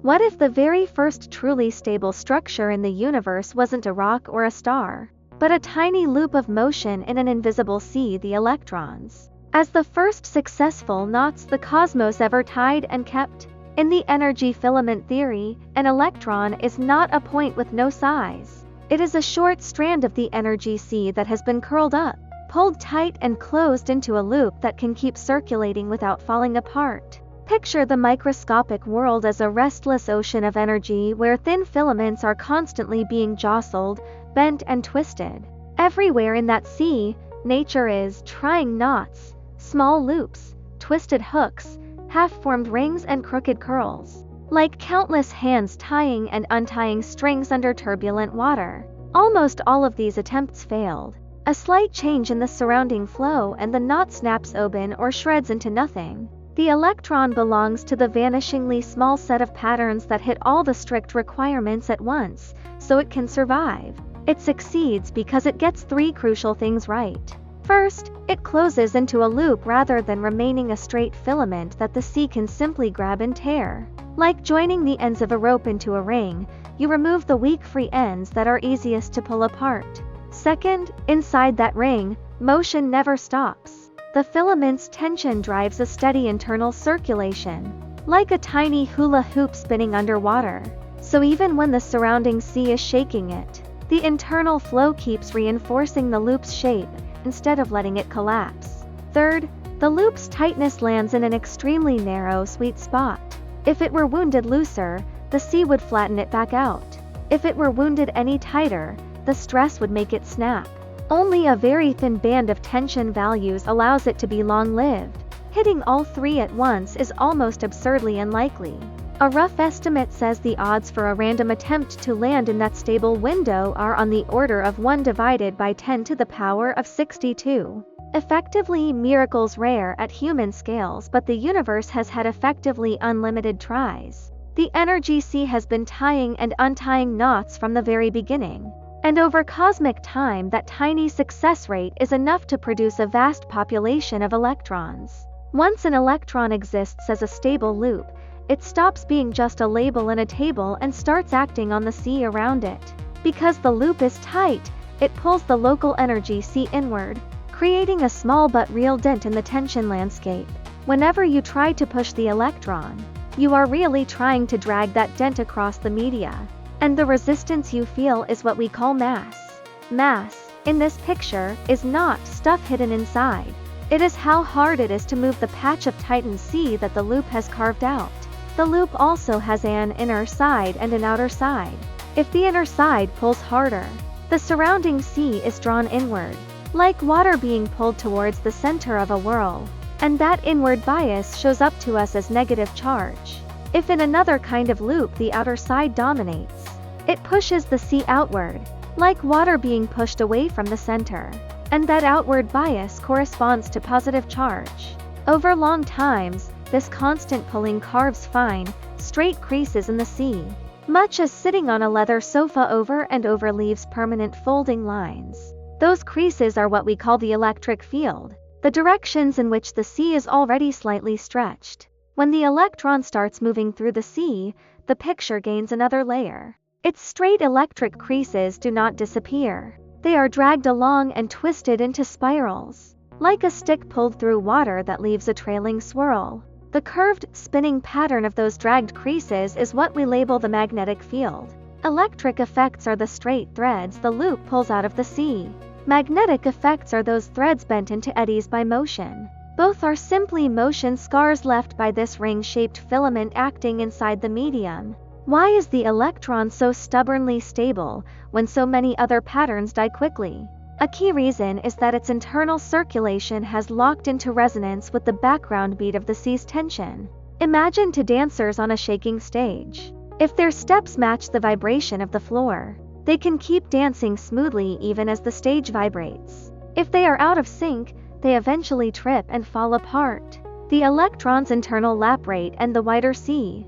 What if the very first truly stable structure in the universe wasn't a rock or a star, but a tiny loop of motion in an invisible sea, the electrons? As the first successful knots the cosmos ever tied and kept. In the energy filament theory, an electron is not a point with no size. It is a short strand of the energy sea that has been curled up, pulled tight and closed into a loop that can keep circulating without falling apart. Picture the microscopic world as a restless ocean of energy where thin filaments are constantly being jostled, bent and twisted. Everywhere in that sea, nature is trying knots, small loops, twisted hooks, half-formed rings and crooked curls, like countless hands tying and untying strings under turbulent water. Almost all of these attempts failed. A slight change in the surrounding flow and the knot snaps open or shreds into nothing. The electron belongs to the vanishingly small set of patterns that hit all the strict requirements at once, so it can survive. It succeeds because it gets three crucial things right. First, it closes into a loop rather than remaining a straight filament that the sea can simply grab and tear. Like joining the ends of a rope into a ring, you remove the weak free ends that are easiest to pull apart. Second, inside that ring, motion never stops. The filament's tension drives a steady internal circulation, like a tiny hula hoop spinning underwater. So even when the surrounding sea is shaking it, the internal flow keeps reinforcing the loop's shape, instead of letting it collapse. Third, the loop's tightness lands in an extremely narrow sweet spot. If it were wounded looser, the sea would flatten it back out. If it were wounded any tighter, the stress would make it snap. Only a very thin band of tension values allows it to be long-lived. Hitting all three at once is almost absurdly unlikely. A rough estimate says the odds for a random attempt to land in that stable window are on the order of 1 divided by 10 to the power of 62. Effectively, miracles rare at human scales, but the universe has had effectively unlimited tries. The energy sea has been tying and untying knots from the very beginning. And over cosmic time, that tiny success rate is enough to produce a vast population of electrons. Once an electron exists as a stable loop, it stops being just a label in a table and starts acting on the sea around it. Because the loop is tight, it pulls the local energy sea inward, creating a small but real dent in the tension landscape. Whenever you try to push the electron, you are really trying to drag that dent across the media. And the resistance you feel is what we call mass. Mass, in this picture, is not stuff hidden inside. It is how hard it is to move the patch of tightened sea that the loop has carved out. The loop also has an inner side and an outer side. If the inner side pulls harder, the surrounding sea is drawn inward, like water being pulled towards the center of a whirl. And that inward bias shows up to us as negative charge. If in another kind of loop the outer side dominates, it pushes the sea outward, like water being pushed away from the center. And that outward bias corresponds to positive charge. Over long times, this constant pulling carves fine, straight creases in the sea, much as sitting on a leather sofa over and over leaves permanent folding lines. Those creases are what we call the electric field, the directions in which the sea is already slightly stretched. When the electron starts moving through the sea, the picture gains another layer. Its straight electric creases do not disappear. They are dragged along and twisted into spirals, like a stick pulled through water that leaves a trailing swirl. The curved, spinning pattern of those dragged creases is what we label the magnetic field. Electric effects are the straight threads the loop pulls out of the sea. Magnetic effects are those threads bent into eddies by motion. Both are simply motion scars left by this ring-shaped filament acting inside the medium. Why is the electron so stubbornly stable when so many other patterns die quickly? A key reason is that its internal circulation has locked into resonance with the background beat of the sea's tension. Imagine two dancers on a shaking stage. If their steps match the vibration of the floor, they can keep dancing smoothly even as the stage vibrates. If they are out of sync, they eventually trip and fall apart. The electron's internal lap rate and the wider sea's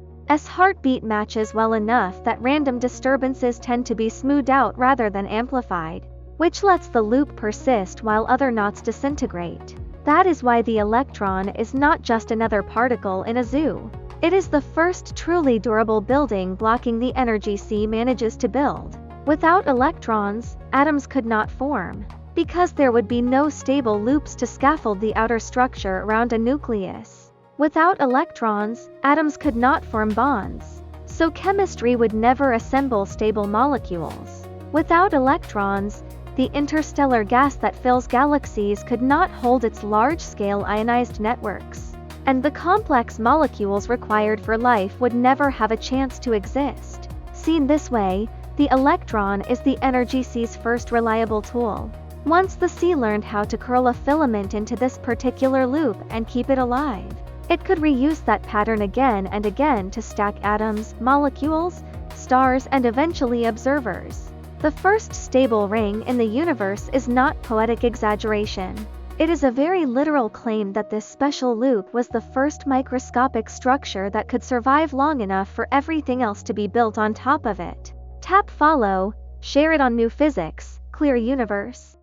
heartbeat matches well enough that random disturbances tend to be smoothed out rather than amplified, which lets the loop persist while other knots disintegrate. That is why the electron is not just another particle in a zoo. It is the first truly durable building blocking the energy sea manages to build. Without electrons, atoms could not form, because there would be no stable loops to scaffold the outer structure around a nucleus. Without electrons, atoms could not form bonds, so chemistry would never assemble stable molecules. Without electrons, the interstellar gas that fills galaxies could not hold its large-scale ionized networks, and the complex molecules required for life would never have a chance to exist. Seen this way, the electron is the energy sea's first reliable tool. Once the sea learned how to curl a filament into this particular loop and keep it alive, it could reuse that pattern again and again to stack atoms, molecules, stars, and eventually observers. The first stable ring in the universe is not poetic exaggeration. It is a very literal claim that this special loop was the first microscopic structure that could survive long enough for everything else to be built on top of it. Tap follow, share it on New Physics, Clear Universe.